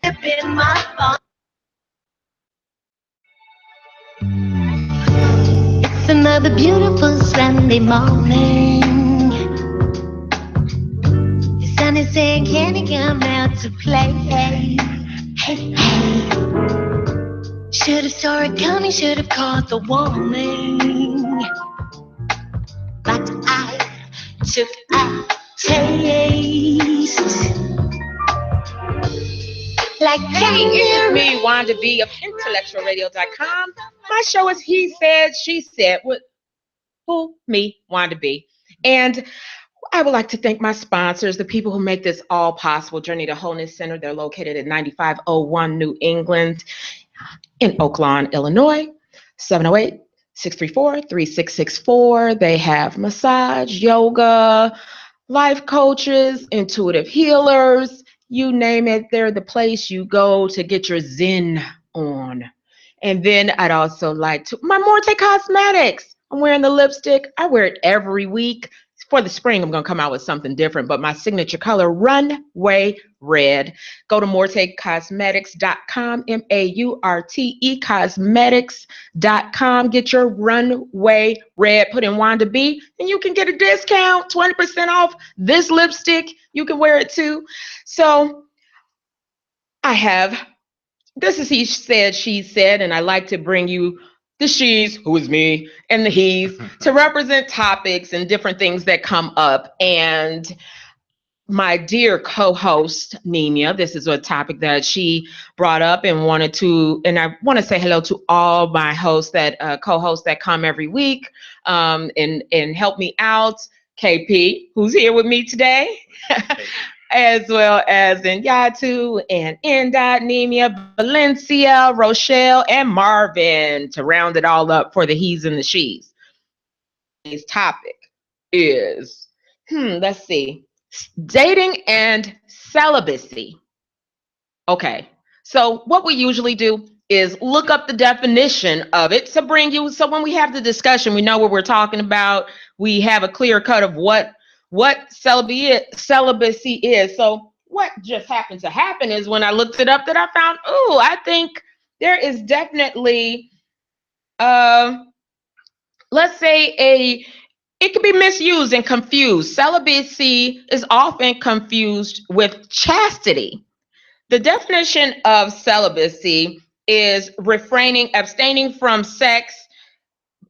in my phone. It's another beautiful Sunday morning. The sun is saying, can you come out to play? Hey, hey. Should have saw it coming, should have caught the warning. But I took a taste. Like hey, it's me, Wanda B of IntellectualRadio.com. My show is He Said, She Said with who? Me, Wanda B. And I would like to thank my sponsors, the people who make this all possible. Journey to Wholeness Center. They're located at 9501 New England in Oak Lawn, Illinois, 708-634-3664. They have massage, yoga, life coaches, intuitive healers, you name it. They're the place you go to get your zen on. And then I'd also like to, my Morte Cosmetics. I'm wearing the lipstick. I wear it every week. For the spring, I'm going to come out with something different, but my signature color, Runway Red. Go to mortecosmetics.com, MAURTE cosmetics.com. Get your Runway Red, put in Wanda B, and you can get a discount, 20% off this lipstick. You can wear it too. So I have, this is He Said, She Said, and I like to bring you the she's, who is me, and the he's to represent topics and different things that come up. And my dear co-host, Nina, this is a topic that she brought up and wanted to, and I want to say hello to all my hosts that co-hosts that come every week and help me out. KP, who's here with me today. As well as Yatu and Indot, Nemia, Valencia, Rochelle, and Marvin to round it all up for the he's and the she's. Today's topic is, let's see, dating and celibacy. Okay, so what we usually do is look up the definition of it to bring you, so when we have the discussion, we know what we're talking about. We have a clear cut of what celibacy is. So what just happened to happen is when I looked it up that I found, I think there is definitely, let's say it can be misused and confused. Celibacy is often confused with chastity. The definition of celibacy is abstaining from sex.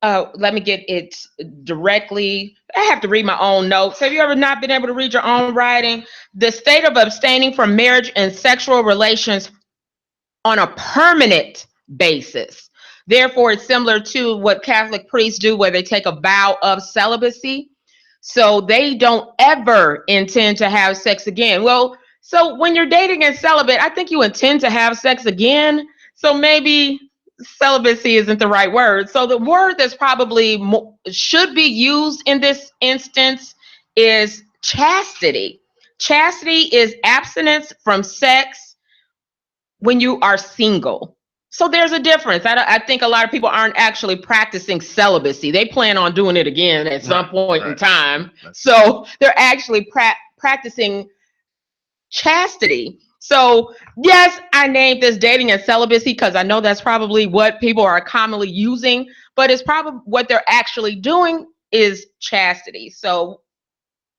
Let me get it directly. I have to read my own notes. Have you ever not been able to read your own writing? The state of abstaining from marriage and sexual relations on a permanent basis. Therefore, it's similar to what Catholic priests do, where they take a vow of celibacy. So they don't ever intend to have sex again. Well, so when you're dating and celibate, I think you intend to have sex again. So maybe celibacy isn't the right word. So the word that's probably should be used in this instance is chastity. Chastity is abstinence from sex when you are single. So there's a difference. I think a lot of people aren't actually practicing celibacy. They plan on doing it again at some point in time. So they're actually practicing chastity. So yes, I named this dating and celibacy because I know that's probably what people are commonly using, but it's probably what they're actually doing is chastity. So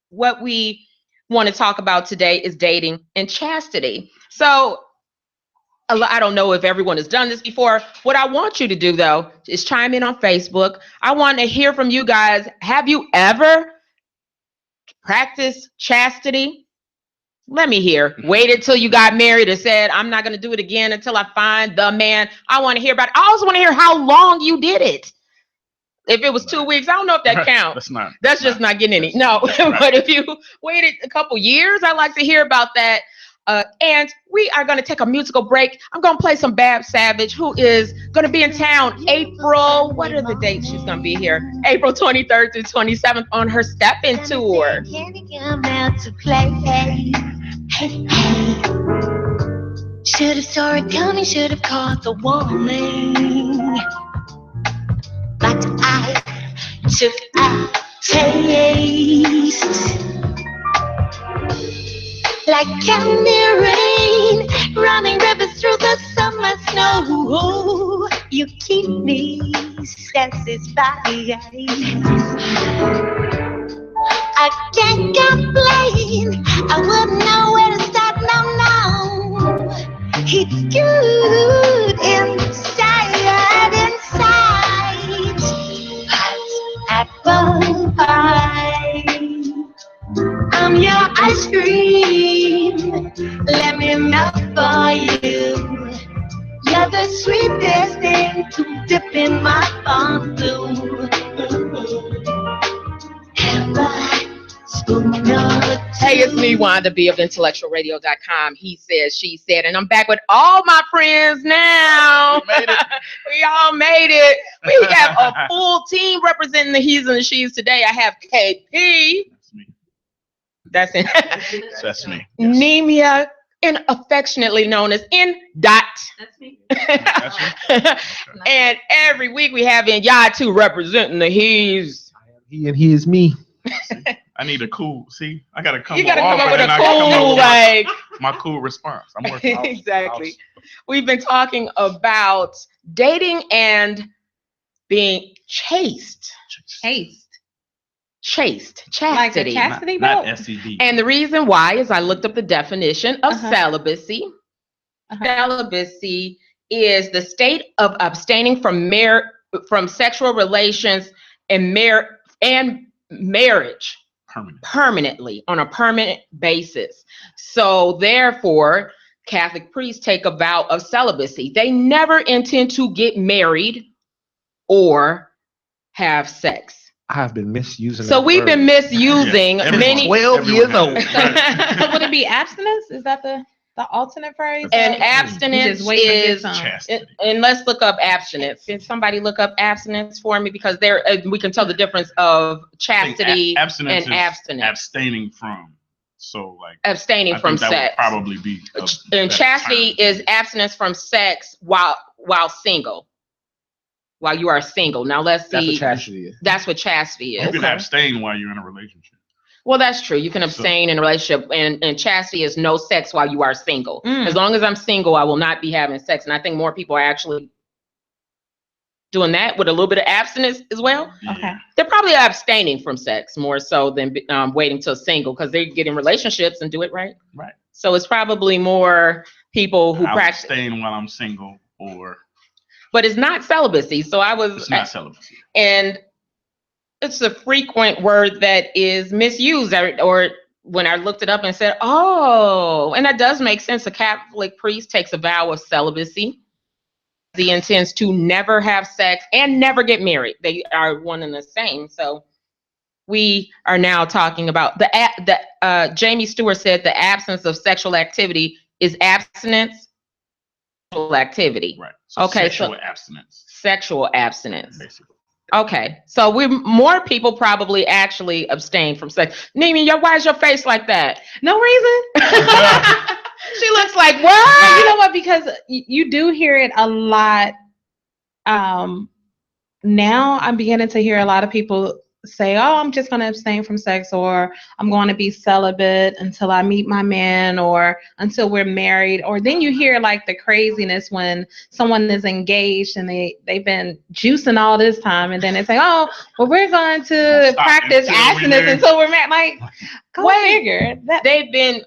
what we want to talk about today is dating and chastity. So I don't know if everyone has done this before. What I want you to do, though, is chime in on Facebook. I want to hear from you guys. Have you ever practiced chastity? Let me hear. Waited till you got married and said, I'm not going to do it again until I find the man. I want to hear about it. I also want to hear how long you did it. If it was 2 weeks, I don't know if that counts. That's just not getting any. No, but if you waited a couple years, I'd like to hear about that. And we are going to take a musical break. I'm going to play some Bab Savage, who is going to be in town April. What are the dates she's going to be here? April 23rd through 27th on her Step-In tour. Can you come out to play? Hey, hey. Should have saw it coming, should have caught the warning. But I took a taste. Like candy rain running down this body. I can't complain. I wouldn't know where to start. No. It's good inside. Hot apple pie. I'm your ice cream. Let me melt for you. You're the sweetest thing to dip in my fondue. Hey, it's me, Wanda B of IntellectualRadio.com. He said, she said, and I'm back with all my friends now. We made it. We all made it. We have a full team representing the he's and the she's today. I have KP. That's me. That's it. That's me. Yes. Nemia, and affectionately known as N. Dot. That's me. That's me. And every week we have in y'all two representing the he's. He and he is me. I need a cool. See, I gotta come. You gotta come off up with and a I come up cool, with like. my cool response. I'm working. Exactly. We've been talking about dating and being chaste. Chastity. Like a chastity Not belt? STD. And the reason why is I looked up the definition of celibacy. Celibacy is the state of abstaining from sexual relations and marriage permanently on a permanent basis. So therefore, Catholic priests take a vow of celibacy. They never intend to get married or have sex. I have been misusing. So we've been misusing many. 12 years old. So would it be abstinence? Is that the alternate phrase? And abstinence is, and let's look up abstinence. Can somebody look up abstinence for me? Because there we can tell the difference of chastity and abstinence. Abstaining from. So like abstaining from sex. That would probably be. And chastity is abstinence from sex while single. While you are single. Now let's see. That's what chastity is. That's what chastity is. You can abstain while you're in a relationship. Well, that's true. You can abstain in a relationship, and chastity is no sex while you are single. As long as I'm single, I will not be having sex. And I think more people are actually doing that with a little bit of abstinence as well. Okay. They're probably abstaining from sex more so than waiting till single, because they get in relationships and do it right. Right. So it's probably more people who practice. Abstain while I'm single, or. But it's not celibacy. So It's not celibacy. And it's a frequent word that is misused, or when I looked it up and said, oh, and that does make sense. A Catholic priest takes a vow of celibacy. He intends to never have sex and never get married. They are one and the same. So we are now talking about Jamie Stewart said the absence of sexual activity is abstinence. Activity. Right. So sexual abstinence. Sexual abstinence. Basically. Okay. So more people probably actually abstain from sex. Nimi, why is your face like that? No reason. She looks like, what? You know what? Because you do hear it a lot. Now I'm beginning to hear a lot of people say, oh, I'm just going to abstain from sex, or I'm going to be celibate until I meet my man, or until we're married. Or then you hear like the craziness when someone is engaged and they've been juicing all this time, and then they say, oh, well, we're going to practice abstinence until we're married. Like, go figure. They've been,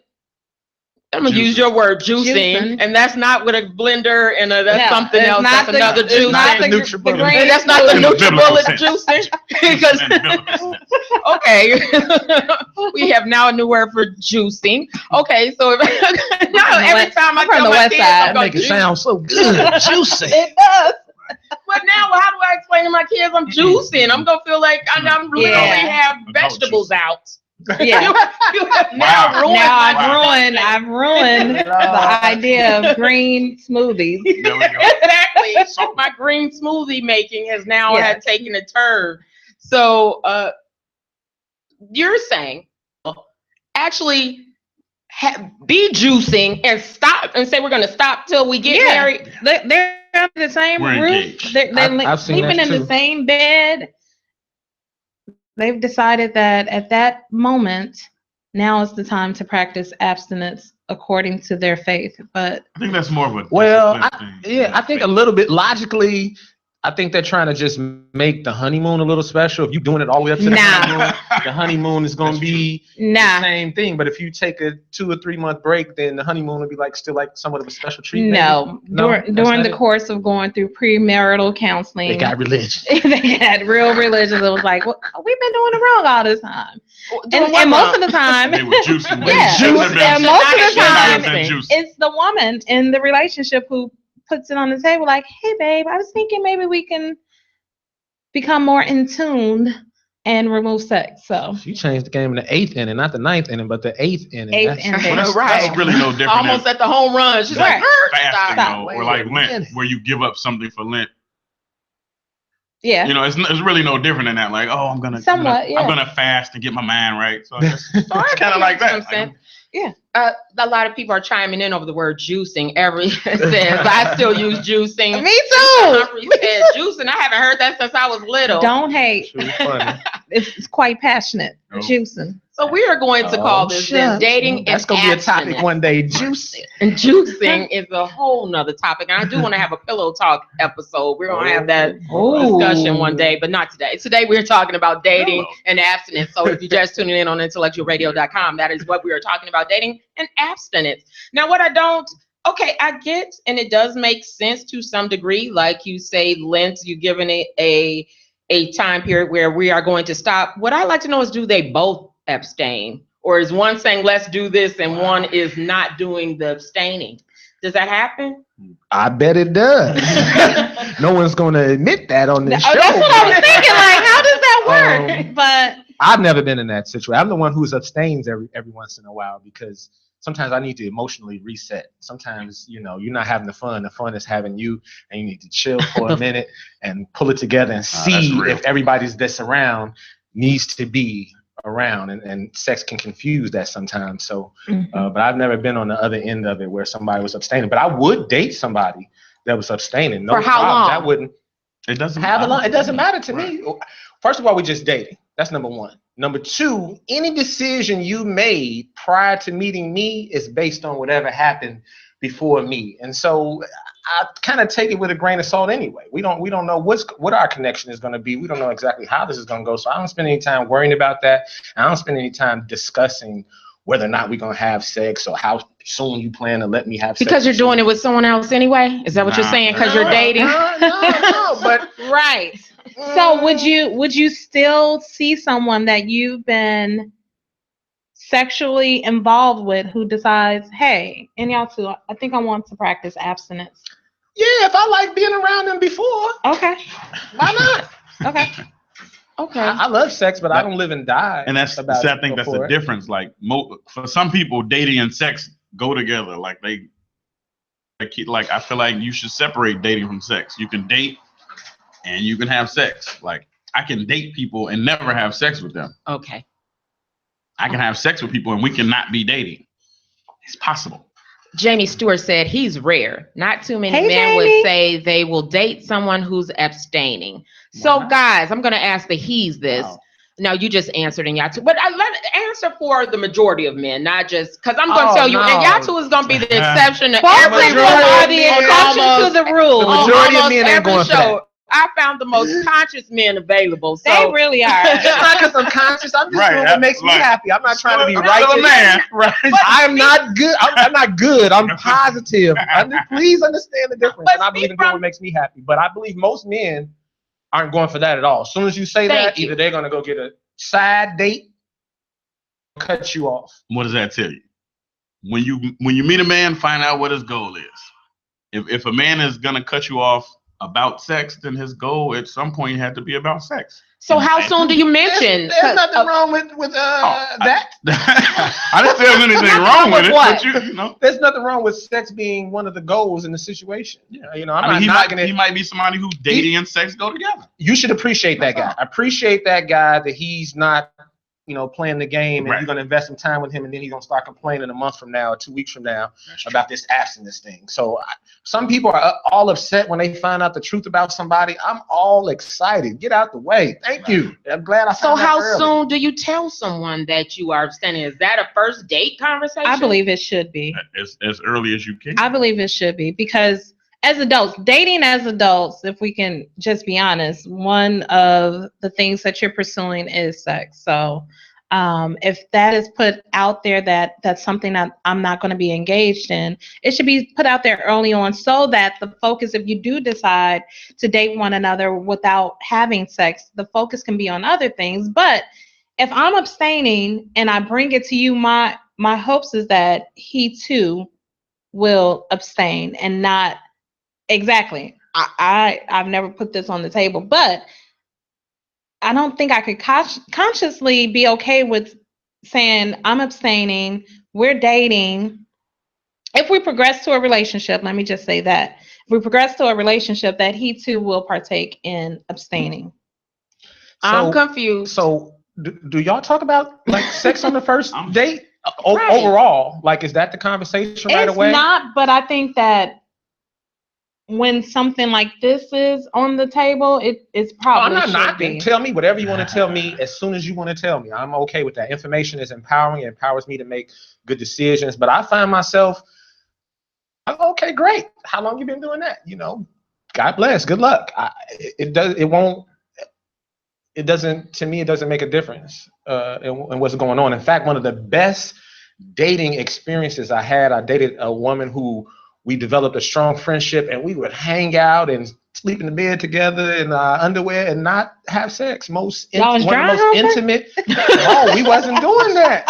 I'm going to use your word, juicing, and that's not with a blender and that's something else. That's another juice. And that's not the NutriBullet juicing. Okay. We have now a new word for juicing. Okay, so every time I tell my kids, I'm going to make it sound so good. Juicy. It does. But now, how do I explain to my kids I'm juicing? I'm going to feel like I'm literally have vegetables out. Yeah. You have now ruined. I've ruined the idea of green smoothies. Exactly. So my green smoothie making has now had taken a turn. So you're saying actually be juicing and stop and say we're going to stop till we get married. They're under the same roof. They're sleeping in the same bed. They've decided that at that moment, now is the time to practice abstinence according to their faith. But I think that's more of a I think a little bit logically, I think they're trying to just make the honeymoon a little special. If you're doing it all the way up to the honeymoon is going to be the same thing. But if you take a 2 or 3 month break, then the honeymoon will be like still like somewhat of a special treatment. No, during the course of going through premarital counseling, they got religion. They had real religion. It was like, well, we've been doing it wrong all this time. And most of the time, they were juicing. And most of the time, it's the woman in the relationship who puts it on the table like, hey, babe, I was thinking maybe we can become more in tune and remove sex. So she changed the game in the 8th inning, not the 9th inning, but the 8th inning. That's really no different. Almost at the home run. She's like, fasting, or like Lent, where you give up something for Lent. Yeah. You know, it's really no different than that. Like, oh, I'm gonna fast and get my mind right. So it's kind of like that. Yeah. A lot of people are chiming in over the word juicing. I still use juicing. Me too. Said juicing. I haven't heard that since I was little. Don't hate. It's quite passionate. Juicing. So we are going to call this then dating and that's going to be a topic one day. Juicing. And juicing is a whole nother topic. And I do want to have a pillow talk episode. We're going to have that discussion one day, but not today. Today we're talking about dating and abstinence. So if you're just tuning in on IntellectualRadio.com, that is what we are talking about, dating and abstinence. Now, what I get, and it does make sense to some degree, like you say, Lent, you're giving it a time period where we are going to stop. What I like to know is, do they both abstain, or is one saying let's do this and one is not doing the abstaining? Does that happen? I bet it does. No one's going to admit that on this show. That's what I was thinking. Like, how does that work? But I've never been in that situation. I'm the one who abstains every once in a while, because sometimes I need to emotionally reset. Sometimes, you're not having the fun. The fun is having you, and you need to chill for a minute and pull it together and see if everybody's that's around needs to be around, and sex can confuse that sometimes. So, but I've never been on the other end of it where somebody was abstaining. But I would date somebody that was abstaining. No For how problem. long? That wouldn't. It doesn't It doesn't matter to me. First of all, we're just dating. That's number one. Number two, any decision you made prior to meeting me is based on whatever happened before me, and so I kind of take it with a grain of salt anyway. We don't know what our connection is going to be. We don't know exactly how this is going to go. So I don't spend any time worrying about that. I don't spend any time discussing whether or not we're going to have sex or how soon you plan to let me have sex. Because you're doing it with someone else anyway? Is that what you're saying? Because you're dating? No, but right. So would you still see someone that you've been sexually involved with who decides, hey, and y'all too, I think I want to practice abstinence? Yeah, if I like being around them before. Okay. Why not? Okay. Okay. I love sex, but I don't live and die. And I think that's the difference. Like for some people, dating and sex go together. Like I feel like you should separate dating from sex. You can date and you can have sex. Like I can date people and never have sex with them. Okay. I can have sex with people and we cannot be dating. It's possible. Jamie Stewart said he's rare. Not too many men would say they will date someone who's abstaining. So guys, I'm going to ask the he's this. Wow. No, you just answered in Yatu. But I let answer for the majority of men, not just because I'm going to tell you, and Yatu is going to be the exception to every to the rule. The majority of men ain't going for that. I found the most conscious men available. So. They really are. It's not because I'm conscious. I'm just doing what makes me happy. I'm not trying to be righteous. Man. Right. I'm not good. I'm not good. I'm positive. Please understand the difference. And I believe in doing what makes me happy. But I believe most men aren't going for that at all. As soon as you say that, either they're going to go get a side date or cut you off. What does that tell you? When you meet a man, find out what his goal is. If a man is going to cut you off about sex, then his goal at some point had to be about sex. So how soon do you mention? There's nothing wrong with that. I didn't say there's anything wrong with it. But there's nothing wrong with sex being one of the goals in the situation. Yeah, he might be somebody who dating and sex go together. You should appreciate that guy. Appreciate that guy that he's not, playing the game, and you're going to invest some time with him, and then he's going to start complaining a month from now or 2 weeks from now about this abstinence thing. So some people are all upset when they find out the truth about somebody. I'm all excited. Get out the way. Thank you. I'm glad I found out. So how soon do you tell someone that you are abstaining? Is that a first date conversation? I believe it should be. As early as you can. I believe it should be because as adults, dating as adults, if we can just be honest, one of the things that you're pursuing is sex. So if that is put out there that that's something that I'm not going to be engaged in, it should be put out there early on so that the focus, if you do decide to date one another without having sex, the focus can be on other things. But if I'm abstaining and I bring it to you, my hopes is that he too will abstain and not exactly. I've never put this on the table, but I don't think I could consciously be okay with saying I'm abstaining, we're dating. If we progress to a relationship, let me just say that. If we progress to a relationship, that he too will partake in abstaining. I'm confused. So do y'all talk about like sex on the first date? Overall, like, is that the conversation right away? It's not, but I think that when something like this is on the table, it's probably I'm not knocking. Tell me whatever you want to tell me as soon as you want to tell me. I'm okay with that. Information is empowering. It empowers me to make good decisions. But I find myself, okay, great. How long you been doing that? You know, God bless. Good luck. It doesn't make a difference in what's going on. In fact, one of the best dating experiences I dated a woman who we developed a strong friendship, and we would hang out and sleep in the bed together in underwear and not have sex. One of the most intimate. No, we wasn't doing that.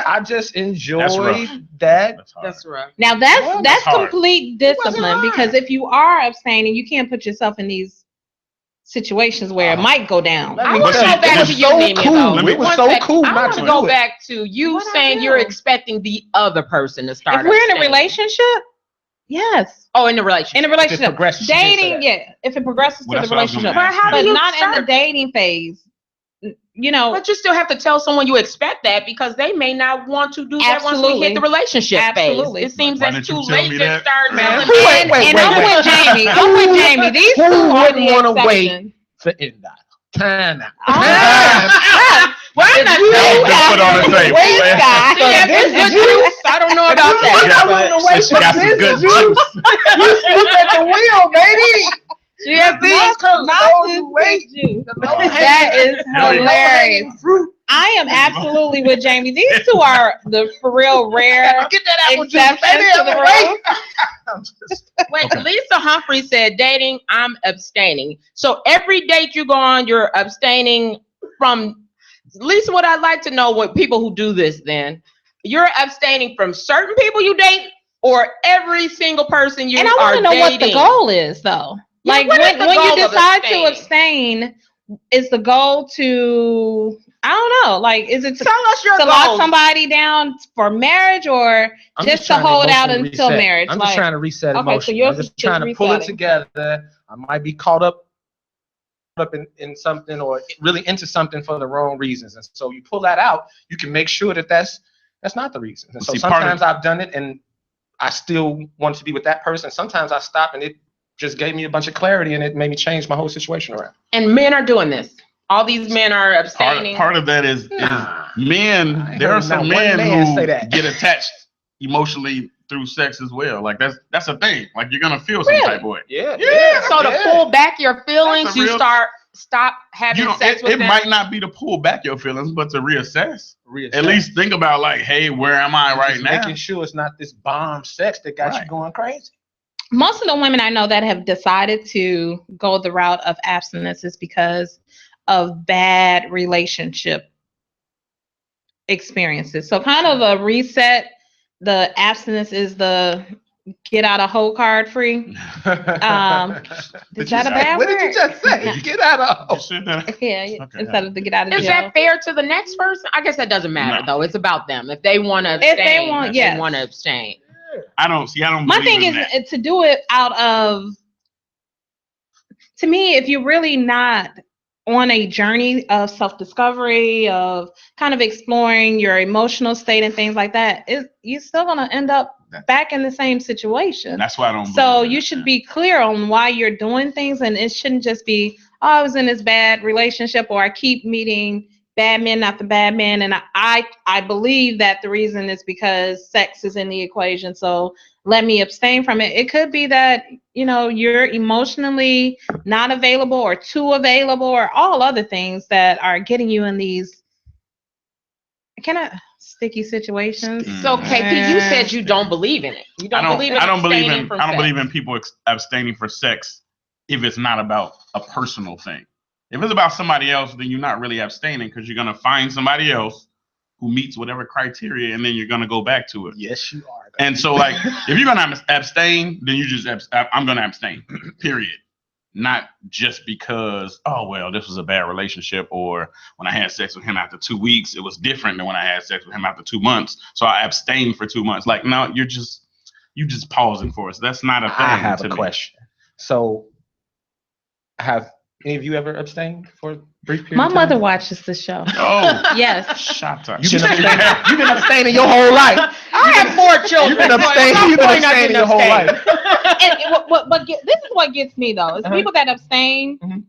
I just enjoyed that. That's right. Now that's complete discipline, because if you are abstaining, you can't put yourself in these situations where it might go down. I want to go back to you, Mimi, though. It was so cool. I want to go back to you saying you're expecting the other person to start. If we're in a relationship, yes. Oh, in a relationship. In a relationship. Dating, yeah. If it progresses to the relationship. But not in the dating phase. You know. But you still have to tell someone you expect that, because they may not want to do that once we hit the relationship phase. It seems that's too late to start. Wait. I'm with Jamie. These two are the want to wait for end time out. Why not put on the table? I don't know about that. She got some good juice. You sleep at the wheel, baby. She has juice. That is hilarious. I am absolutely with Jamie. These two are the for real rare exceptions to the rule. Wait, Lisa Humphrey said, dating, I'm abstaining. So every date you go on, you're abstaining from. Lisa, what I'd like to know, what people who do this then, you're abstaining from certain people you date, or every single person you are dating? And I want to know what the goal is, though. Yeah, like when you decide to abstain, is the goal to, I don't know, like, is it to lock somebody down for marriage, or just to hold out until marriage? I'm just trying to reset emotion. I'm just trying to pull it together. I might be caught up in something, or really into something for the wrong reasons. And so you pull that out, you can make sure that that's not the reason. And so sometimes I've done it and I still want to be with that person. Sometimes I stop and it just gave me a bunch of clarity, and it made me change my whole situation around. And men are doing this. All these men are abstaining. Part of that is men. There are some men who get attached emotionally through sex as well. Like that's a thing. Like, you're gonna feel some type of way. Yeah. So to pull back your feelings, you stop having sex with them. It might not be to pull back your feelings, but to reassess. At least think about, like, hey, where am I right now? Making sure it's not this bomb sex that got you going crazy. Most of the women I know that have decided to go the route of abstinence is because of bad relationship experiences. So kind of a reset. The abstinence is the get out of hoe card free. Is that a bad word? What did you just say? Get out of hoe. Yeah, instead of the get out of jail. Is that fair to the next person? I guess that doesn't matter, though. It's about them. If they want to abstain, they want to abstain. I don't My thing is to do it out of, to me, if you're really not on a journey of self-discovery, of kind of exploring your emotional state and things like that, you're still going to end up back in the same situation. That's why I don't. So you should be clear on why you're doing things, and it shouldn't just be, oh, I was in this bad relationship, or I keep meeting bad men after bad men, and I believe that the reason is because sex is in the equation. So let me abstain from it. It could be that, you know, you're emotionally not available or too available or all other things that are getting you in these kind of sticky situations. So KP, you said you don't believe in it. You don't believe in abstaining from sex. I don't believe in people abstaining for sex if it's not about a personal thing. If it's about somebody else, then you're not really abstaining because you're going to find somebody else who meets whatever criteria, and then you're going to go back to it. Yes, you are. And so, like, if you're going to abstain, then you just, I'm going to abstain, period. Not just because, oh, well, this was a bad relationship, or when I had sex with him after 2 weeks, it was different than when I had sex with him after 2 months. So I abstained for 2 months. Like, no, you just pausing for us. That's not a thing. I have a question. So, have any of you ever abstained for a brief period? My of time? mother watches the show. Oh, yes. Shut up. You've been abstaining your whole life. I have 4 children. You've been abstaining your whole life. But this is what gets me though. Is people that abstain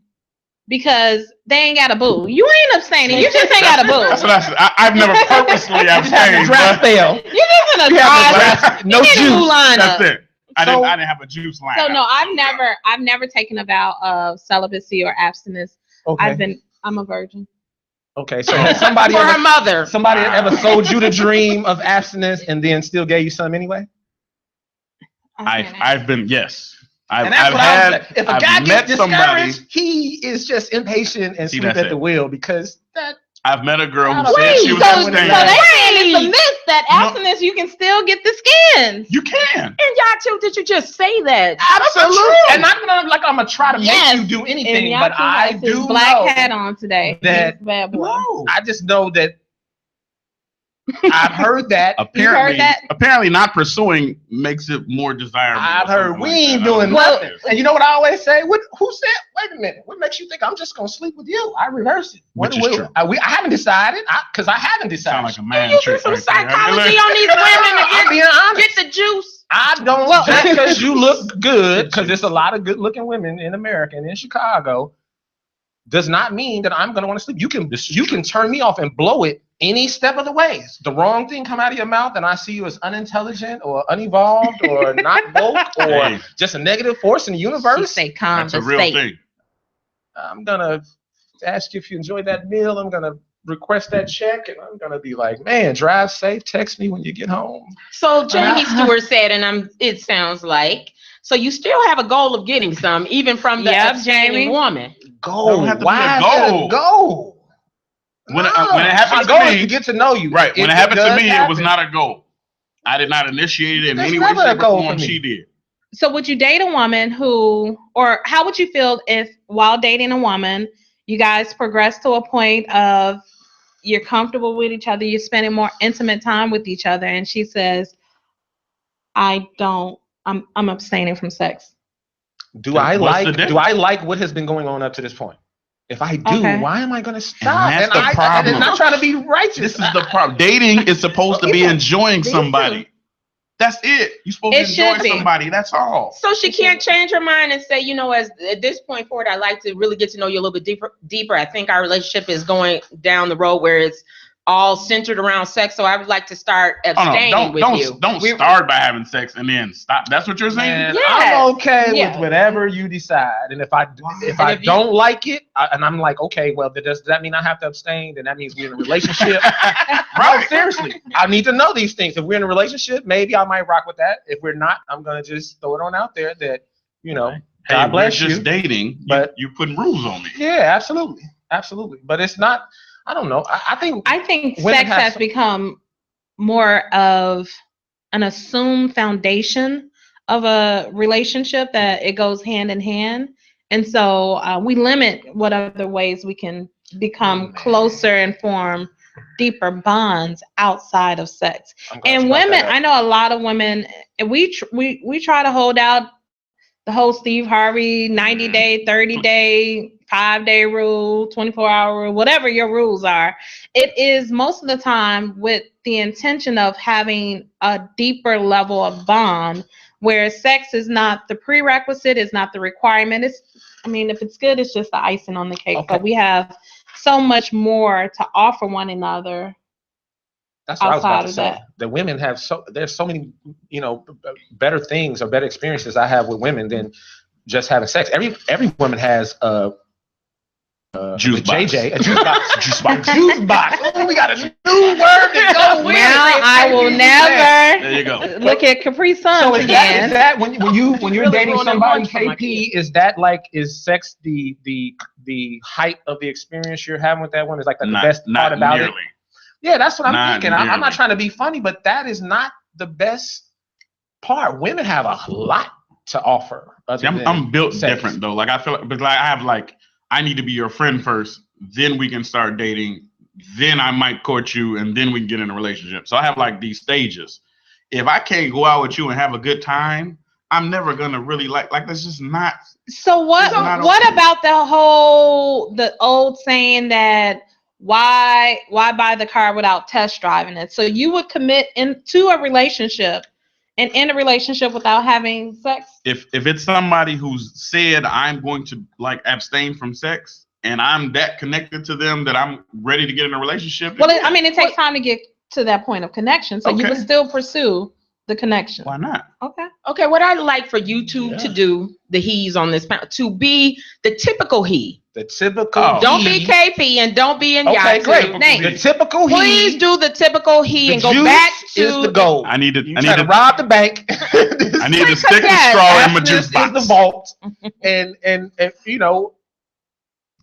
because they ain't got a boo. You ain't abstaining. You just ain't got a boo. That's what I said. I've never purposely abstained. Draft fail. You just in a draft. No juice. That's it. I didn't have a juice line. So no, I've never taken a vow of celibacy or abstinence. Okay. I'm a virgin. Okay, so somebody For her mother. Somebody ever sold you the dream of abstinence and then still gave you some anyway? I've been, yes. And that's what I was saying. If a guy gets discouraged, he is just impatient and sleep at the wheel because that. I've met a girl who said she was abstaining. So they saying it's a myth that abstinence you can still get the skins. You can. And y'all too, did you just say that? Absolutely. And I'm gonna try to make you do anything, but I do black hat on today. That bad boy. No, I just know that I've heard that. Apparently not pursuing makes it more desirable. I've heard we ain't doing nothing. And you know what I always say? Who said, wait a minute, what makes you think I'm just going to sleep with you? I reverse it. Which is true. I haven't decided, because I haven't decided. Sound like a man you do some psychology on these women to get the juice. I don't, just because you look good, because there's a lot of good looking women in America and in Chicago, does not mean that I'm going to want to sleep. You can turn me off and blow it any step of the way. The wrong thing come out of your mouth and I see you as unintelligent or unevolved or not woke or just a negative force in the universe. That's a real thing. I'm going to ask you if you enjoyed that meal. I'm going to request that check and I'm going to be like, man, drive safe. Text me when you get home. So Jamie Stewart said, and it sounds like, so you still have a goal of getting some, even from the abstaining woman. Goal. Why is it a goal? When it happened to me, to get to know you. Right. When it happened to me, it was not a goal. I did not initiate it in any way, shape, or form. She did. So would you date a woman or how would you feel if while dating a woman, you guys progress to a point of you're comfortable with each other, you're spending more intimate time with each other, and she says, I'm abstaining from sex. Do I like what has been going on up to this point? If I do, why am I going to stop? And that's the problem. I'm not trying to be righteous. This is the problem. Dating is supposed to be enjoying somebody. That's it. You're supposed to enjoy somebody. That's all. So she can't change her mind and say, you know, at this point forward, I'd like to really get to know you a little bit deeper. I think our relationship is going down the road where it's all centered around sex, so I would like to start abstaining with you. Don't start by having sex and then stop. That's what you're saying? I'm okay with whatever you decide. And if I don't like it, and I'm like, okay, well, does that mean I have to abstain? Then that means we're in a relationship. Right, seriously. I need to know these things. If we're in a relationship, maybe I might rock with that. If we're not, I'm going to just throw it on out there that, you know, God bless you. Just dating, but you're putting rules on me. Yeah, absolutely. Absolutely. But it's not, I don't know. I think sex has become more of an assumed foundation of a relationship, that it goes hand in hand. And so we limit what other ways we can become closer and form deeper bonds outside of sex. And women, I know a lot of women, and we try to hold out the whole Steve Harvey 90-day, 30-day, 5-day rule, 24-hour rule, whatever your rules are. It is most of the time with the intention of having a deeper level of bond, where sex is not the prerequisite, is not the requirement. If it's good, it's just the icing on the cake. Okay. But we have so much more to offer one another. That's what I was about to say. The women have there's so many, better things or better experiences I have with women than just having sex. Every woman has a juice box. JJ, a juice box. Juice box. Oh, we got a new word to go with. Now I will never there you go. look at Capri Sun So again. Is that when you're really dating ruining somebody, lunch for my KP, kids. is sex the height of the experience you're having with that one? Is like the best part about nearly. it? Yeah, that's what I'm thinking. Nearly. I'm not trying to be funny, but that is not the best part. Women have a lot to offer. I'm built different though. Like I feel like, I have I need to be your friend first, then we can start dating, then I might court you, and then we can get in a relationship. So I have these stages. If I can't go out with you and have a good time, I'm never gonna really like that's just not. So what about the old saying that why buy the car without test driving it? So you would commit into a relationship and in a relationship without having sex? If it's somebody who's said I'm going to abstain from sex and I'm that connected to them that I'm ready to get in a relationship. Well, it takes time to get to that point of connection. So you would still pursue the connection. Why not? Okay. What I'd like for you two to do, the he's on this panel, to be the typical he. The typical he. Don't be KP and don't be in Okay, Yahoo. great. The typical he. Please do the typical he the and go back to is the goal. I need to rob the bank. I need to stick the straw in my juice box. Is the vault, and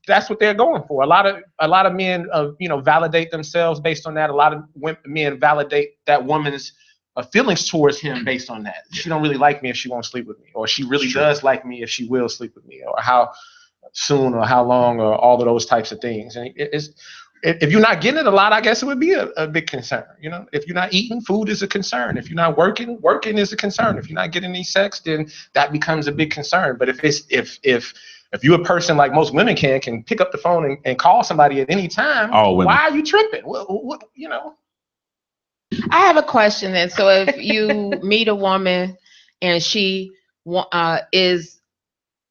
that's what they're going for. A lot of men validate themselves based on that. A lot of men validate that woman's feelings towards him based on that. She don't really like me if she won't sleep with me, or she really does like me if she will sleep with me, or how soon or how long, or all of those types of things. And if you're not getting it a lot, I guess it would be a big concern. If you're not eating, food is a concern. If you're not working is a concern. If you're not getting any sex, then that becomes a big concern. But if you're a person like most women can pick up the phone and call somebody at any time, why are you tripping? What I have a question then. So if you meet a woman and she is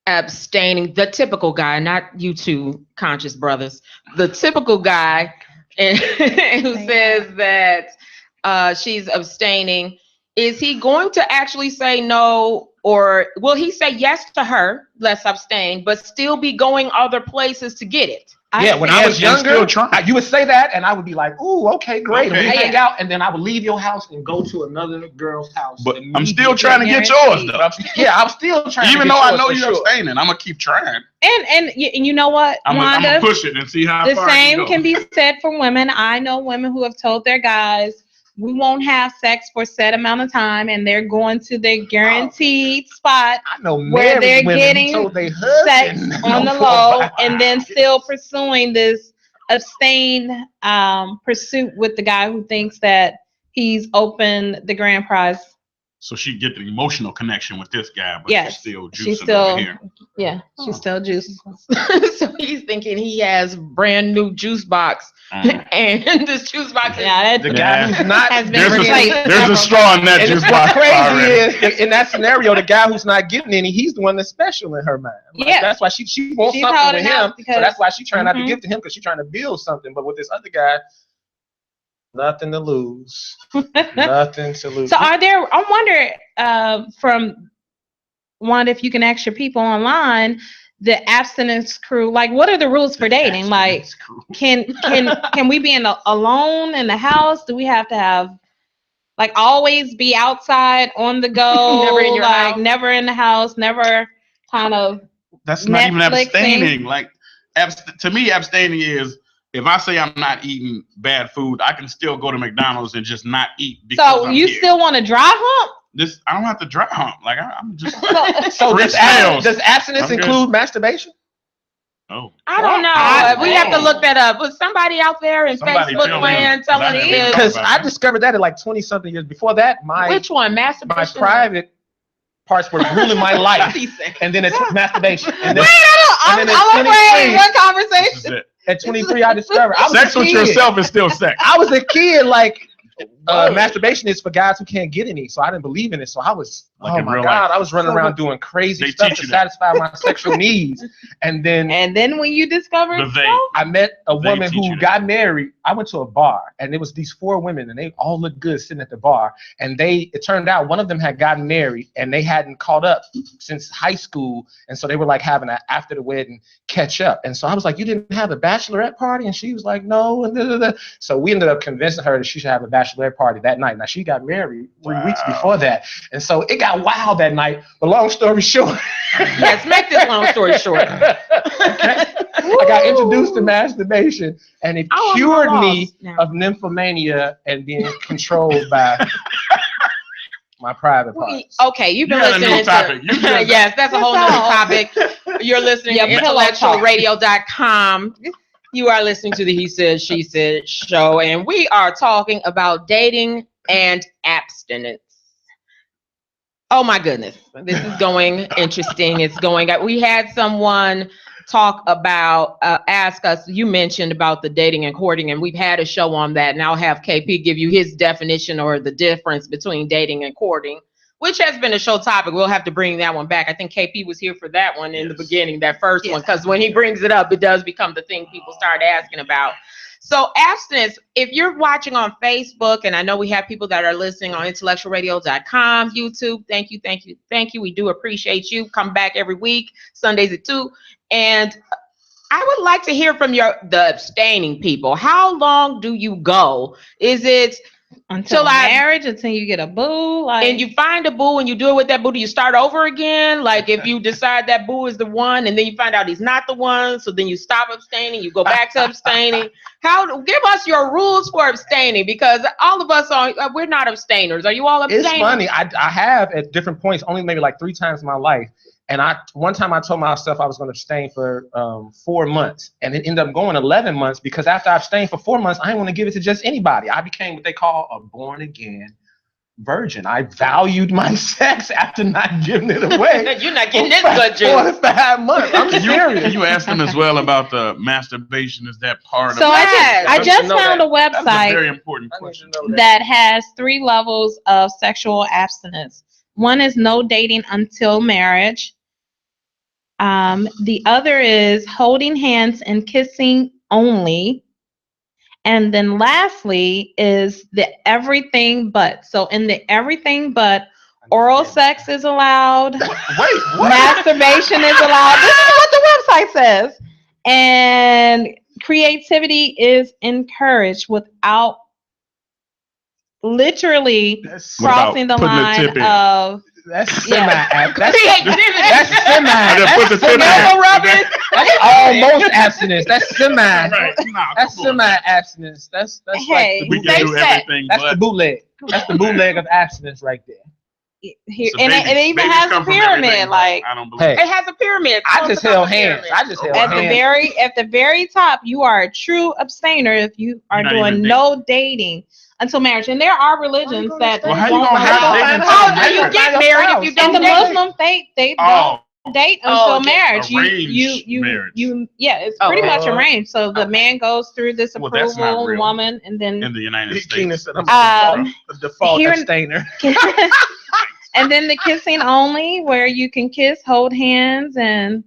abstaining, the typical guy, not you two conscious brothers, the typical guy and who says that she's abstaining, is he going to actually say no, or will he say yes to her, let's abstain, but still be going other places to get it? When I was younger, you would say that, and I would be like, "Ooh, okay, great." Okay. And we hang out, and then I would leave your house and go to another girl's house. But I'm still trying to get yours, though. I'm still trying. Even though I know you're abstaining, I'm gonna keep trying. And you know what, I'm gonna push it and see how the far same can be said for women. I know women who have told their guys, we won't have sex for a set amount of time, and they're going to their guaranteed spot where they're getting sex on the low, and then still pursuing this abstain pursuit with the guy who thinks that he's opened the grand prize. So she get the emotional connection with this guy, but she's still juicing over here. Yeah, she's still juicing. So he's thinking he has brand new juice box, and this juice box. Yeah, the guy who's not has been there's a straw in that juice box. What's crazy is in that scenario, the guy who's not getting any, he's the one that's special in her mind. That's why she wants something with him. So that's why she's trying not to give to him, because she's trying to build something. But with this other guy, nothing to lose. Nothing to lose. So I wonder from Wanda, if you can ask your people online, the abstinence crew, what are the rules for dating? Can we be alone in the house? Do we have to have always be outside on the go? Never in your house. Never in the house, never kind of. That's not even abstaining. To me, abstaining is, if I say I'm not eating bad food, I can still go to McDonald's and just not eat. So you still want to dry hump? I don't have to dry hump. I'm just. So does abstinence include masturbation? Oh. I don't know. We have to look that up. Was somebody out there in Facebook land telling me? Because I discovered that at 20-something years. Before that, which one? Masturbation? My private parts were ruling my life, and then it's masturbation. And then, I'm afraid one conversation. At 23, I discovered sex with yourself is still sex. I was a kid, masturbation is for guys who can't get any. So I didn't believe in it. So I was, Like oh in my real God, life. I was running around doing crazy They stuff teach to you that. satisfy my sexual needs. And then when you discovered The they. I met a They woman teach you who that. got married. I went to a bar, and there was these 4 women, and they all looked good sitting at the bar. And it turned out one of them had gotten married, and they hadn't caught up since high school. And so they were like having an after the wedding catch up. And so I was like, you didn't have a bachelorette party? And she was like, no. And so we ended up convincing her that she should have a bachelorette party that night. Now she got married 3 weeks before that. And so it got wild that night. But long story short. Yes, make this long story short. I got introduced to masturbation, and it cured me of nymphomania and being controlled by my private parts. Okay, you've been listening topic. to yes, that's a whole nother topic. You're listening to IntellectualRadio.com. You are listening to the He Said, She Said show, and we are talking about dating and abstinence. Oh my goodness, this is going interesting. It's going. We had someone talk about, ask us, you mentioned about the dating and courting, and we've had a show on that, and I'll have KP give you his definition or the difference between dating and courting, which has been a show topic. We'll have to bring that one back. I think KP was here for that one in the beginning, that first one, because when he brings it up, it does become the thing people start asking about. So abstinence, if you're watching on Facebook, and I know we have people that are listening on IntellectualRadio.com, YouTube, thank you. We do appreciate you. Come back every week, Sundays at 2. And I would like to hear from the abstaining people. How long do you go? Is it until marriage, until you get a boo? And you find a boo and you do it with that boo, do you start over again? Like if you decide that boo is the one and then you find out he's not the one, so then you stop abstaining, you go back to abstaining. Give us your rules for abstaining, because all of us we're not abstainers. Are you all abstaining? It's funny. I have at different points, only maybe like 3 times in my life. And one time I told myself I was going to abstain for 4 months, and it ended up going 11 months, because after I abstained for 4 months, I didn't want to give it to just anybody. I became what they call a born again virgin. I valued my sex after not giving it away. You're not getting this good juice. 4 to 5 months. I'm serious. Can you ask them as well about the masturbation? Is that part of it? So I just found a website. That's a very important question. That has 3 levels of sexual abstinence. One is no dating until marriage. The other is holding hands and kissing only. And then lastly is the everything but. So in the everything but, oral sex is allowed. Wait, what? Masturbation is allowed. This is what the website says. And creativity is encouraged without literally crossing the line of. That's semi. That's semi. That's almost abstinence. That's semi. That's semi abstinence. That's hey, like the bootleg. That's the bootleg of abstinence right there. It even has a pyramid. Like it has a pyramid. I just held hands. At the very top, you are a true abstainer if you are doing no dating until marriage. And there are religions that how do you get married if you don't date? And the Muslims, they don't date until marriage. It's pretty much arranged. So the man goes through this approval, woman, and then in the United States, the default abstainer. And then the kissing only, where you can kiss, hold hands, and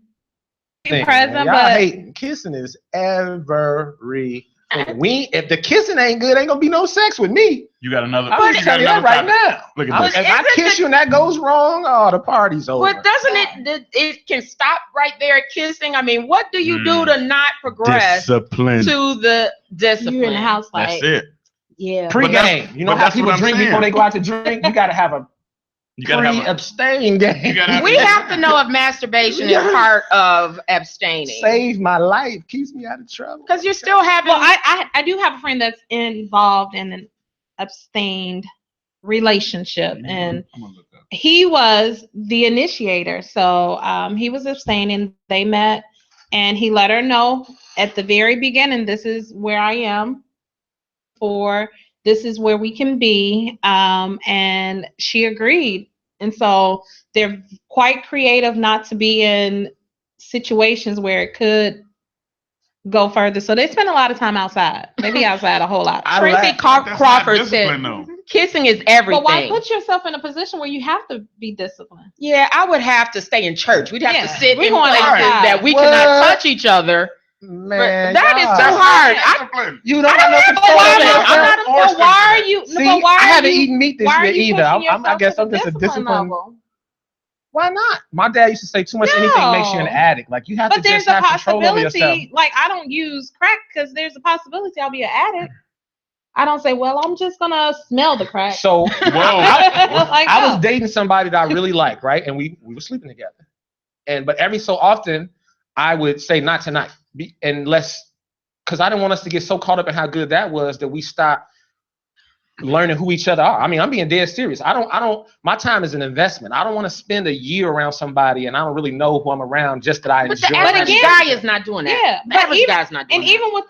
be present. But kissing is every. If the kissing ain't good, ain't gonna be no sex with me. You got another. I'm telling you that right now. Look at this. If I kiss you and that goes wrong, the party's over. But doesn't it can stop right there at kissing? I mean, what do you do to not progress discipline to the discipline? You're in the house like that's it. Yeah. Pre-game. You know how people drink before they go out to drink? You gotta have a abstain game. We have to know if masturbation is part of abstaining. Save my life, keeps me out of trouble. Because you're still having. Well, I do have a friend that's involved in an abstained relationship, and he was the initiator. So he was abstaining. They met, and he let her know at the very beginning, this is where I am, or this is where we can be, and she agreed. And so they're quite creative not to be in situations where it could go further. So they spend a lot of time outside. They be outside a whole lot. Tracy Crawford said, kissing is everything. But why put yourself in a position where you have to be disciplined? Yeah, I would have to stay in church. We'd have to sit in places that we What? cannot touch each other. Man, that is too hard. You don't have no control. So why are you? See, I haven't eaten meat this year either. I guess I'm just a disciplined. Why not? My dad used to say too much anything makes you an addict. Like you have to just have control over yourself. Like I don't use crack because there's a possibility I'll be an addict. I don't say, well, I'm just gonna smell the crack. So I was dating somebody that I really liked, right? And we were sleeping together. But every so often I would say not tonight. Unless, because I didn't want us to get so caught up in how good that was that we stopped learning who each other are. I mean, I'm being dead serious. My time is an investment. I don't want to spend a year around somebody and I don't really know who I'm around just that I enjoy. But the average guy is not doing that. Yeah, the average guy's not doing that. And even with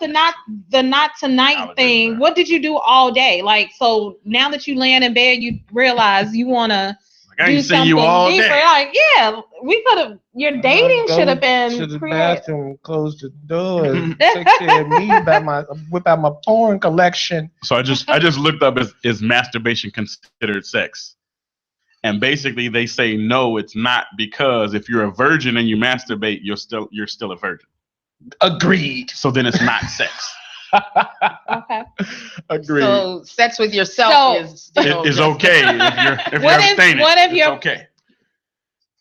the not tonight thing, what did you do all day? Like, so now that you land in bed, you realize you want to do something you all deeper. Day. Like, yeah, we could have. Your dating should have been to the bathroom, close the door, and take care of me. Whip out my porn collection. So I just looked up is masturbation considered sex, and basically they say no, it's not, because if you're a virgin and you masturbate, you're still a virgin. Agreed. So then it's not sex. Okay. Agreed. So sex with yourself is okay if you're abstaining. What if you're okay?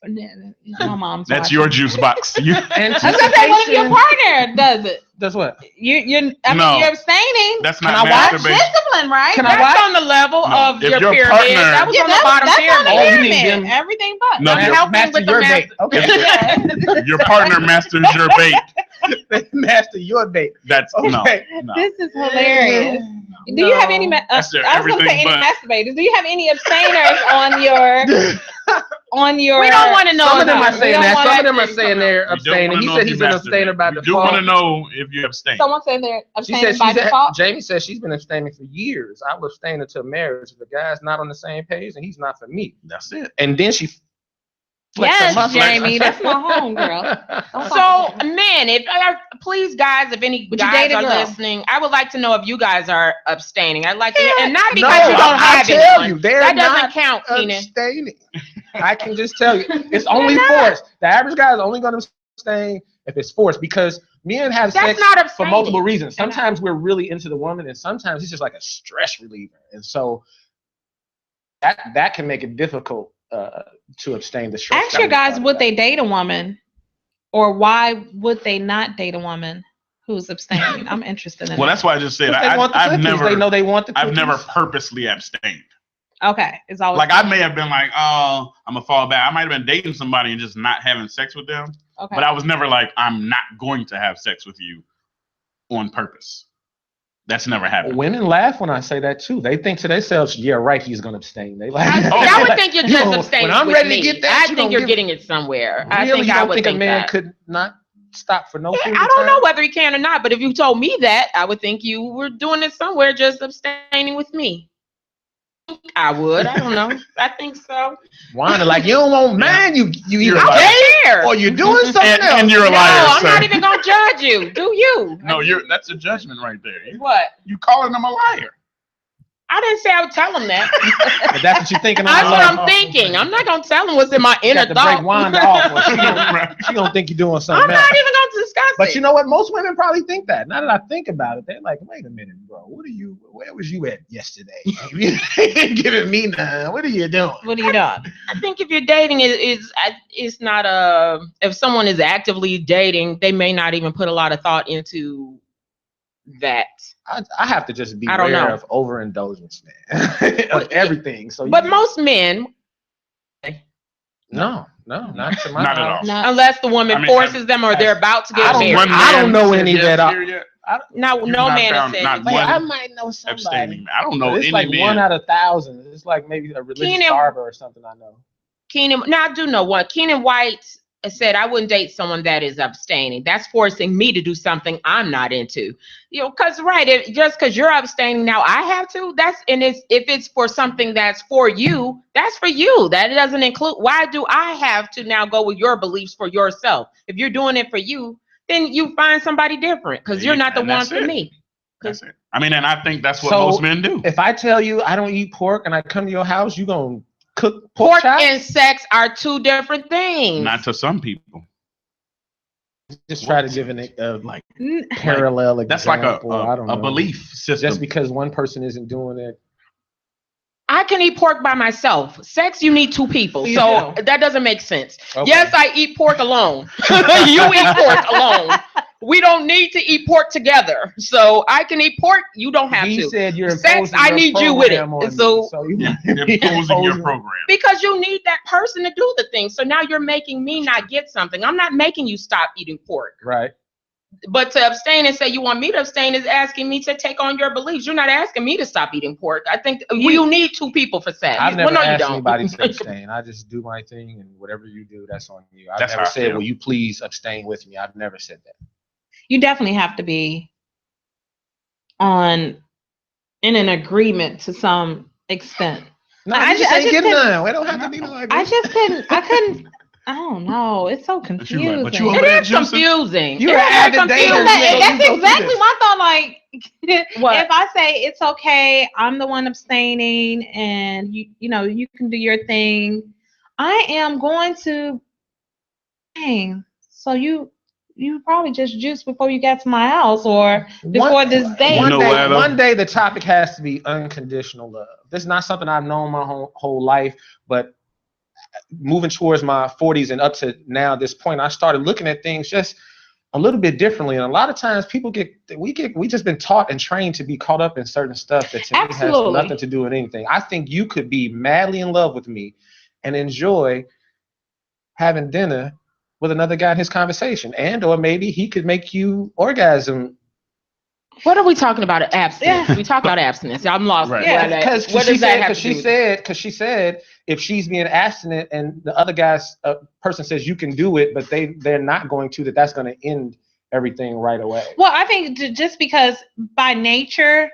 My mom's That's watching. your juice box. I was gonna say, what if your partner does it? Does what? You're abstaining. That's not masturbation. Discipline, right? That's on the level of your pyramid. That was on the bottom pyramid. Everything but. No, helping with your bait. Okay. Your partner masters your bait. They master your bait. That's okay. No. This is hilarious. Do you have any? I was going to say any masturbators. Do you have any abstainers on your? We don't want to know. Some of them are saying that. Some of them are saying they're abstaining. He said he's an abstainer by default. You do want to know if you abstain. Someone said they're abstaining by default. Jamie says she's been abstaining for years. I was abstaining until marriage. The guy's not on the same page, and he's not for me. That's it. And then she. Yes, Jamie, that's my home girl. So, men, please, guys, if any guys are listening, I would like to know if you guys are abstaining. I'd like to, and not because you don't have anyone. That doesn't count, Keenan. I can just tell you, it's only forced. The average guy is only going to abstain if it's forced, because men have sex for multiple reasons. Sometimes we're really into the woman, and sometimes it's just like a stress reliever, and so that can make it difficult. To abstain the stress. Ask your guys, would they date a woman, or why would they not date a woman who's abstaining? I'm interested in. Well, that's why I just said I've never purposely abstained. Okay, it's always like I may have been like, oh, I'm gonna fall back. I might have been dating somebody and just not having sex with them. Okay. But I was never like, I'm not going to have sex with you on purpose. That's never happened. Women laugh when I say that too. They think to themselves, "Yeah, right, he's gonna abstain." They like. I would think you're just abstaining. When I'm ready to get that, I think you're getting it somewhere. Really, I would think a man could not stop for no. I don't know whether he can or not, but if you told me that, I would think you were doing it somewhere, just abstaining with me. I would. I don't know. I think so. Wanda, like you don't want mine. You either there or you're doing something else. And you're a liar. No, I'm not even gonna judge you. Do you? No, that's a judgment right there. What? You calling him a liar? I didn't say I would tell him that. But that's what you're thinking. That's what I'm thinking. I'm not gonna tell him what's in my inner thought. Break Wanda off. She don't think you're doing something. I'm not even gonna discuss it. But you know what? Most women probably think that. Now that I think about it, they're like, "Wait a minute, bro. Where was you at yesterday? You ain't giving me none. What are you doing? What are you doing?" I think if you're dating, it's not if someone is actively dating, they may not even put a lot of thought into that. I have to just be aware of overindulgence, man, of everything. So, but most men, no, not to my not at all. No. Unless the woman forces them or they're about to get married. I don't know any that are. No man has said anything. I might know somebody. I don't know. It's like 1 out of 1,000. It's like maybe a religious barber or something. I know. I do know one. Keenan White said, I wouldn't date someone that is abstaining. That's forcing me to do something I'm not into. Because just because you're abstaining now, I have to. If it's for something that's for you, that's for you. That doesn't include. Why do I have to now go with your beliefs for yourself? If you're doing it for you, then you find somebody different because you're not the one for me. That's it. I mean, and I think that's what most men do. If I tell you I don't eat pork and I come to your house, you gonna cook pork and sex are two different things. Not to some people. Just try to give an parallel example. That's like a belief system. Just because one person isn't doing it. I can eat pork by myself. Sex, you need two people. So that doesn't make sense. Okay. Yes, I eat pork alone. You eat pork alone. We don't need to eat pork together. So I can eat pork. You don't have to. He said you're sex. I need you with it. So you're imposing your program. Because you need that person to do the thing. So now you're making me not get something. I'm not making you stop eating pork. Right. But to abstain and say you want me to abstain is asking me to take on your beliefs. You're not asking me to stop eating pork. I think you need two people for sex. I've never asked anybody to abstain. I just do my thing, and whatever you do, that's on you. I've never said, will you please abstain with me? I've never said that. You definitely have to be in an agreement to some extent. No, I just get none. We don't have to be like I couldn't. I don't know. It's so confusing. It is confusing. You're avid dater. That's exactly my thought. Like, if I say it's okay, I'm the one abstaining, and you can do your thing. I am going to. Dang. So you probably just juiced before you got to my house or before this day. One day the topic has to be unconditional love. This is not something I've known my whole life, but moving towards my 40s and up to now this point, I started looking at things just a little bit differently. And a lot of times we just been taught and trained to be caught up in certain stuff that to me has nothing to do with anything. I think you could be madly in love with me and enjoy having dinner with another guy in his conversation, or maybe he could make you orgasm. What are we talking about? Abstinence. We talk about abstinence. I'm lost. Right. Yeah, because she said if she's being abstinent and the other person says you can do it, but they're not going to, that's going to end everything right away. Well, I think just because by nature,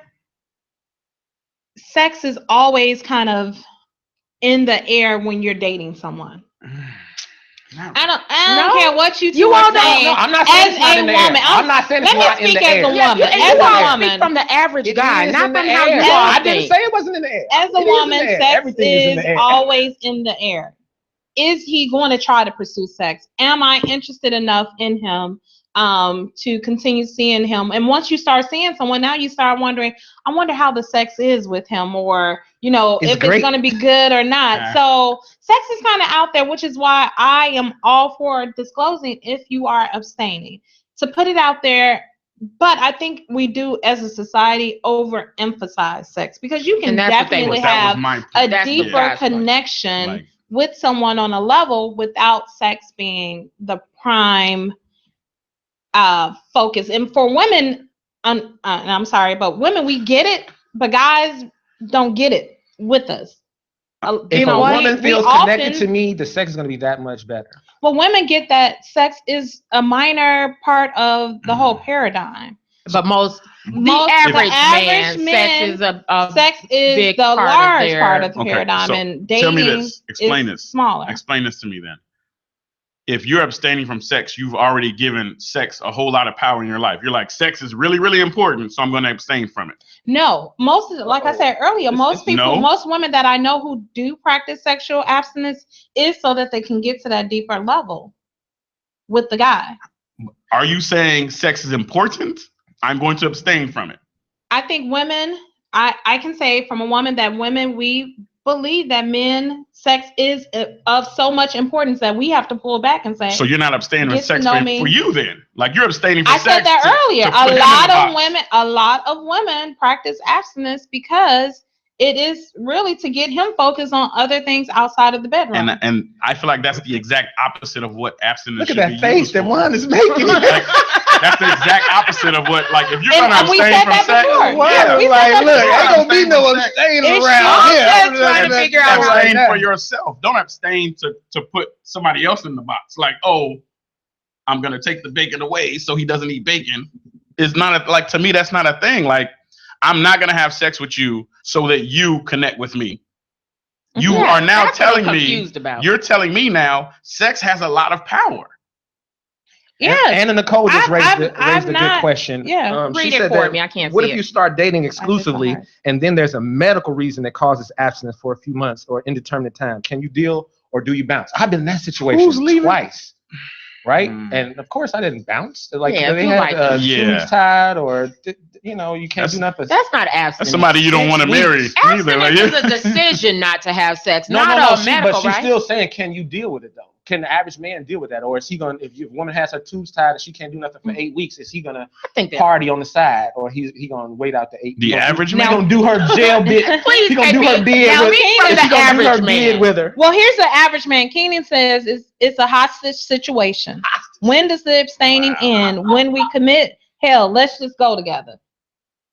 sex is always kind of in the air when you're dating someone. I don't care what you all saying. No, I'm not saying it's not in the air. I'm not saying it's not in the air. As a woman, from the average guy, not from how you are. I didn't say it wasn't in the air. As a woman, sex is always in the air. Is he going to try to pursue sex? Am I interested enough in him to continue seeing him? And once you start seeing someone, now you start wondering, I wonder how the sex is with him, or if it's going to be good or not. Yeah. So sex is kind of out there, which is why I am all for disclosing if you are abstaining, to put it out there. But I think we do as a society overemphasize sex, because you can definitely have a deeper connection with someone on a level without sex being the prime focus. And for women, and I'm sorry, but women, we get it, but guys don't get it with us. If a woman feels connected to me, the sex is going to be that much better. Well, women get that sex is a minor part of the whole paradigm. But the average man, sex is the large part of the paradigm, and dating tell me this. Explain this. Smaller. Explain this to me then. If you're abstaining from sex, you've already given sex a whole lot of power in your life. You're like, sex is really, really important, so I'm going to abstain from it. No, I said earlier, most women that I know who do practice sexual abstinence is so that they can get to that deeper level with the guy. Are you saying sex is important? I'm going to abstain from it. I think women, I can say from a woman that we believe that sex is of so much importance that we have to pull back and say. So you're not abstaining from sex for you then? Like you're abstaining from sex. I said that earlier. A lot of women practice abstinence because it is really to get him focused on other things outside of the bedroom. And I feel like that's the exact opposite of what abstinence should be. Look at that face that one is making. That's the exact opposite of what, like, if you're going to abstain from sex. Ain't going to be no abstaining around here. Trying to figure out abstain for yourself. Don't abstain to put somebody else in the box. Like, oh, I'm going to take the bacon away so he doesn't eat bacon. It's not like, to me, that's not a thing. Like, I'm not going to have sex with you so that you connect with me. You are now telling me, you're telling me now, sex has a lot of power. Yes. Anna Nicole just raised a not, good question. Yeah. Read it for me. I can't see What if it. you start dating exclusively and then there's a medical reason that causes abstinence for a few months or indeterminate time? Can you deal or do you bounce? I've been in that situation twice. Right? And of course I didn't bounce. Like they had shoes tied or you can't do nothing. That's not abstinence. That's somebody you don't want to marry. Abstinence is a decision not to have sex, medical, but she's right? still saying, can you deal with it though? Can the average man deal with that? Or is he going to, if a woman has her tubes tied and she can't do nothing for 8 weeks, is he going to party on the side? Or he going to wait out the 8 weeks? The average man? He's going to do her jail bid. Please, he's going to do her bid with her. Well, here's the average man. Keenan says it's a hostage situation. When does the abstaining end? When we commit, hell, let's just go together.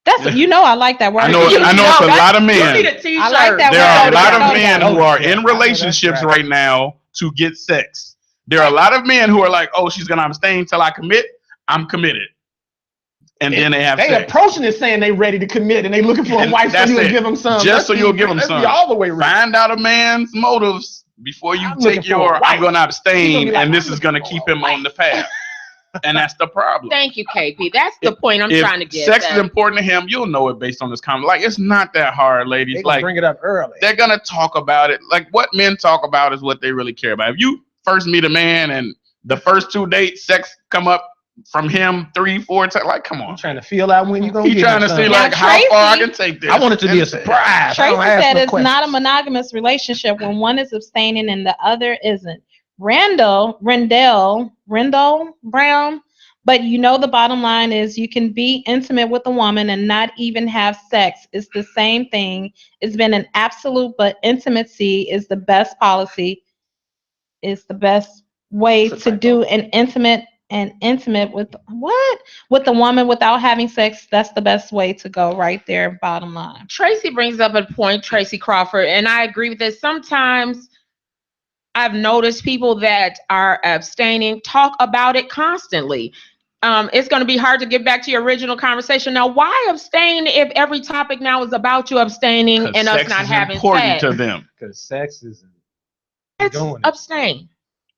That's I like that word. I know it's a lot of men. You need a t-shirt. I like that there are word. a lot of men who are in relationships right now to get sex. There are a lot of men who are like, oh, she's gonna abstain till I commit. I'm committed. And then they have sex. They approaching it saying they ready to commit and they looking for a wife so you'll give them some. Just so you'll give them some. All the way real. Find out a man's motives before you take I'm gonna abstain and this is gonna keep him on the path. And that's the problem. Thank you, KP. That's the point I'm trying to get. Sex is important to him. You'll know it based on this comment. Like, it's not that hard, ladies. They like, bring it up early. They're gonna talk about it. Like, what men talk about is what they really care about. If you first meet a man and the first 2 dates, sex come up from him 3-4 times, like, come on. I'm trying to feel out when you're gonna. He's trying to see like how far I can take this. I want it to be a surprise. Tracy said it's not a monogamous relationship when one is abstaining and the other isn't. Rendell Brown. But the bottom line is you can be intimate with a woman and not even have sex. It's the same thing. It's been an absolute, but intimacy is the best policy. It's the best way to do an intimate with the woman without having sex. That's the best way to go right there, bottom line. Tracy brings up a point, Tracy Crawford, and I agree with this. Sometimes I've noticed people that are abstaining talk about it constantly. It's going to be hard to get back to your original conversation. Now, why abstain if every topic now is about you abstaining and us not having sex? Important to them. Because sex isn't. Abstain.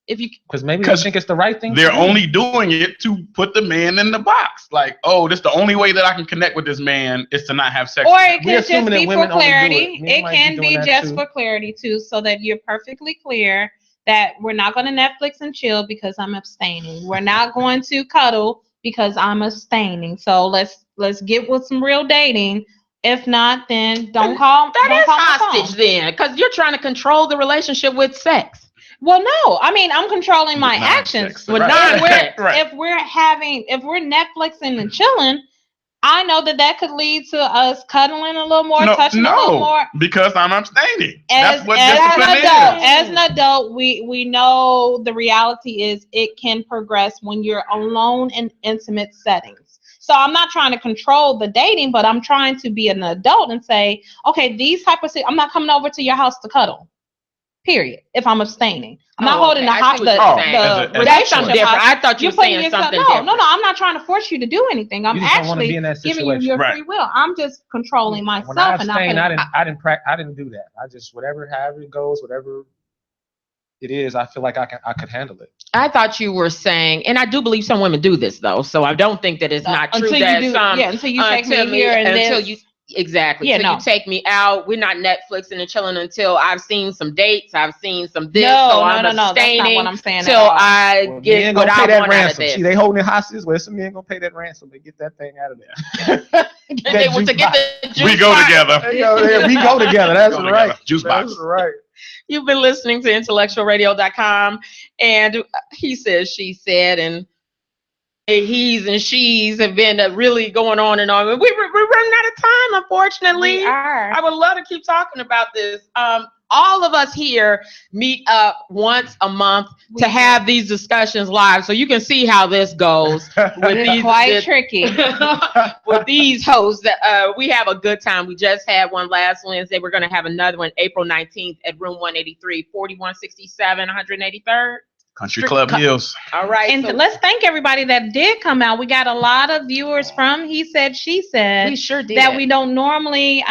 Because maybe they think it's the right thing. They're only doing it to put the man in the box. Like, oh, this is the only way that I can connect with this man is to not have sex. Or it could just be for clarity. It can be just for clarity too, so that you're perfectly clear that we're not going to Netflix and chill because I'm abstaining. We're not going to cuddle because I'm abstaining. So let's get with some real dating. If not, then don't call. That is hostage then, because you're trying to control the relationship with sex. Well, no, I mean I'm controlling my actions. Right. If we're Netflixing and chilling, I know that could lead to us cuddling a little more, touching a little more. Because I'm abstaining. That's what discipline is. As an adult, we know the reality is it can progress when you're alone in intimate settings. So I'm not trying to control the dating, but I'm trying to be an adult and say, okay, these type of I'm not coming over to your house to cuddle. Period. If I'm abstaining, I'm not holding the relationship. I thought you were saying something different. No, I'm not trying to force you to do anything. I'm actually giving you your free will. I'm just controlling myself. When I abstain, I didn't do that. I just however it goes, whatever it is, I feel like I could handle it. I thought you were saying, and I do believe some women do this though, so I don't think that it's not true until you take me here and until you. Exactly. Yeah, so you take me out. We're not Netflixing and chilling until I've seen some dates. I've seen some this. I'm abstaining that's not what I'm saying. Till I get what I want out of this. See, they holding it hostage. Well, some men gonna pay that ransom. They get that thing out of there. They want to get the juice we go box. together. We go together. That's right. Juice box. That's right. You've been listening to IntellectualRadio.com, and he said, she said, and he's and she's have been really going on and on. We're running out of time, unfortunately. We are. I would love to keep talking about this. All of us here meet up once a month to have these discussions live, so you can see how this goes. It's quite tricky. With these hosts, we have a good time. We just had one last Wednesday. We're going to have another one April 19th at room 183, 4167, 183rd. Country Club Hills. All right. And let's thank everybody that did come out. We got a lot of viewers from He Said, She Said. We sure did. That we don't normally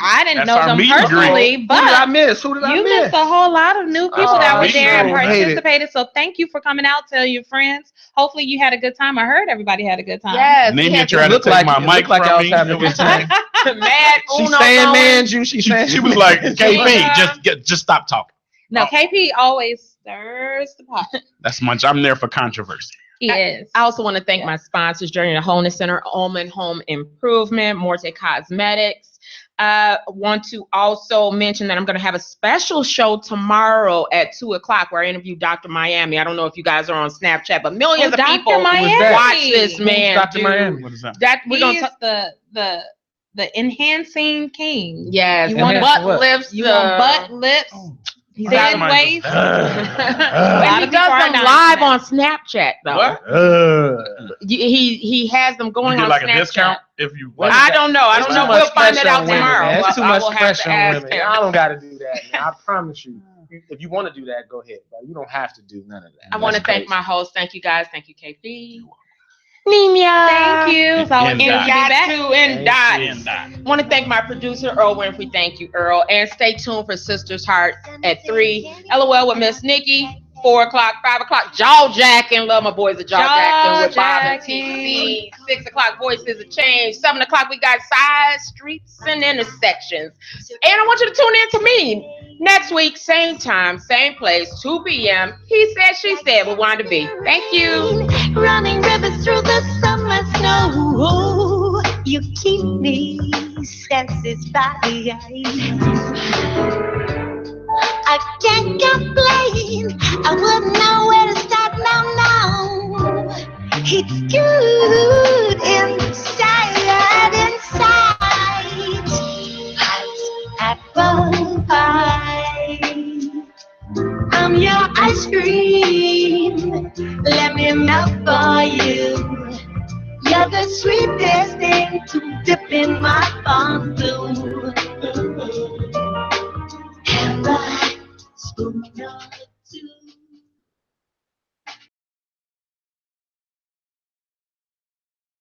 I didn't That's know our them meet and greet. personally, Who did I but miss? Who did I you miss? missed a whole lot of new people that were meet there and and greet. participated. So thank you for coming out. Tell your friends. Hopefully you had a good time. I heard everybody had a good time. Yes. Nene tried to looked take like- my it mic looked like from I was me. having a It was good time. Mad She's Uno saying, going. man, she saying she was like, KP, Yeah. just stop talking. No, KP always stirs the pot. That's much. I'm there for controversy. Yes. I also want to thank my sponsors, Journey to Wholeness Center, Ullman Home Improvement, Morte Cosmetics. Want to also mention that I'm going to have a special show tomorrow at 2:00 where I interview Dr. Miami. I don't know if you guys are on Snapchat, but millions of Dr. people Miami. watch this man. Dr. Miami? What is that? That we're He going is the enhancing king. Yes, You want Enhancing butt what? lifts. You want butt, lips, He's thin out of waist. my- And he of people does are them not live into on Snapchat though. What? He has them You going get on like Snapchat. a discount if you. I don't know. I That's don't too know. much We'll find it pressure out on women, tomorrow. man. It's too I much will have pressure to on ask women. him. Y'all don't got to do that, man. I promise you. If you want to do that, go ahead. But you don't have to do none of that. I want to That's thank crazy. my host. Thank you guys. Thank you, KP. Nina. Thank you. It's always And good to be Got back. to and Thank dots. Want to thank my producer, Earl Winfrey. Thank you, Earl. And stay tuned for Sister's Heart at 3. LOL with Miss Nikki. 4:00, 5:00. Jaw jacking. Love my boys at Jaw jacking with Bob and TC. 6:00 Voices of Change. 7:00 we got side streets and intersections. And I want you to tune in to me next week, same time, same place, 2 p.m. He said, she said, with Wanda B. Thank you. Running rivers through the summer snow. You keep me satisfied. I can't complain. I wouldn't know where to start now. It's good inside. Hot apple pie. I'm your ice cream. Let me melt for you. You're the sweetest thing to dip in my fondue.